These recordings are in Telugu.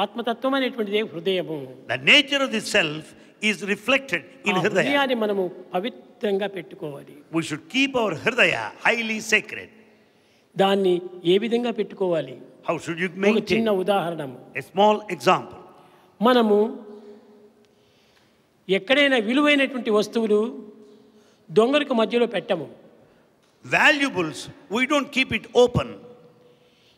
ఆత్మతత్వం అనేటువంటిదే హృదయము. The nature of the self is reflected in hridaya. హృదయాన్ని మనము పవిత్రంగా పెట్టుకోవాలి. We should keep our hridaya highly sacred. దాన్ని ఏ విధంగా పెట్టుకోవాలి? How should you ఒక maintain? చిన్న ఉదాహరణము. A small example. మనము ఎక్కడైనా విలువైనటువంటి వస్తువులు దొంగలకు మధ్యలో పెట్టము. Valuables, we don't keep it open.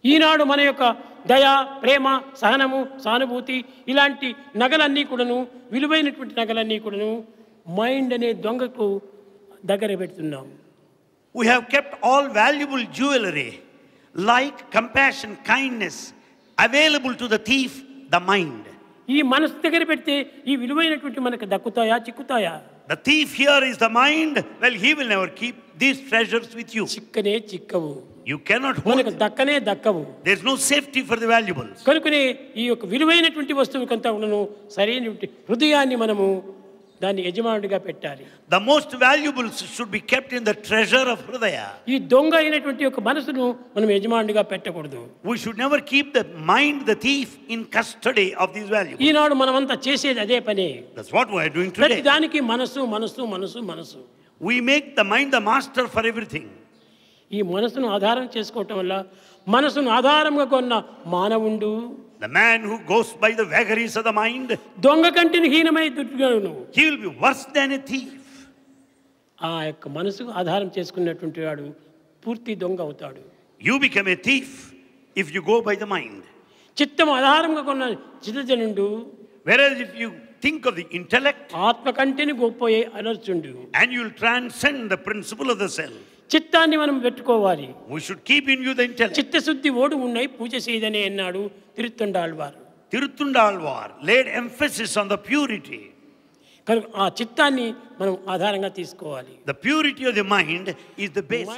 ఈనాడు మన యొక్క దయ, ప్రేమ, సహనము, సానుభూతి ఇలాంటి నగలన్నీ కూడాను, విలువైనటువంటి నగలన్నీ కూడాను మైండ్ అనే దొంగకు దగ్గర పెడుతున్నాం. We have kept all valuable jewelry like compassion, kindness available to the thief, the mind. ఈ మనసు దగ్గర పెడితే ఈ విలువైనటువంటి మనకు దక్కుతాయా, చిక్కుతాయా? The thief here is the mind. Well, he will never keep these treasures with you. చిక్కనే చిక్కవు, You cannot hold మనకు them. దక్కనే దక్కవు. There's no safety for the valuables. కనుకనే ఈ యొక్క విలువైనటువంటి వస్తువుకంతా ఉండను సరైనటువంటి హృదయాన్ని మనము దాన్ని యజమానుడిగా పెట్టాలి. The most valuables should be kept in the treasure of hridaya. ఈ దొంగ అయినటువంటి యొక్క మనసును మనం యజమానుడిగా పెట్టకూడదు. We should never keep the mind, the thief, in custody of these valuables. ఈనాడు మనమంతా చేసేది అదే పని. That's what we are doing ప్రతి today. దానికి మనసు మనసు మనసు మనసు. We make the mind the master for everything. ఈ మనసును ఆధారం చేసుకోవటం వల్ల మనసును ఆధారంగా కొన్న మానవుండు The man who goes by the vagaries of the mind, దొంగ కంటిని హీనమై దుర్గను. he will be worse than a thief. ఆ యొక్క మనసుకు ఆధారం చేసుకున్నటువంటి వాడు పూర్తి దొంగ అవుతాడు. You become a thief if you go by the mind. చిత్తము ఆధారంగా కొన్న చిత్తజనుడు Whereas if you think of the intellect, ఆత్మ కంటిని గొప్పయే అనర్చుండు. and you will transcend the principle of the self. చిత్తాన్ని మనం పెట్టుకోవాలి. We should keep in you the intellect. చిత్తశుద్ధి ఓడు ఉన్నాయి పూజ చేయదని అన్నాడు తిరుత్తండాళ్వారు. Tirthundalvar laid emphasis on the purity. కనుక ఆ చిత్తాన్ని మనం ఆధారంగా తీసుకోవాలి. The purity of the mind is the base.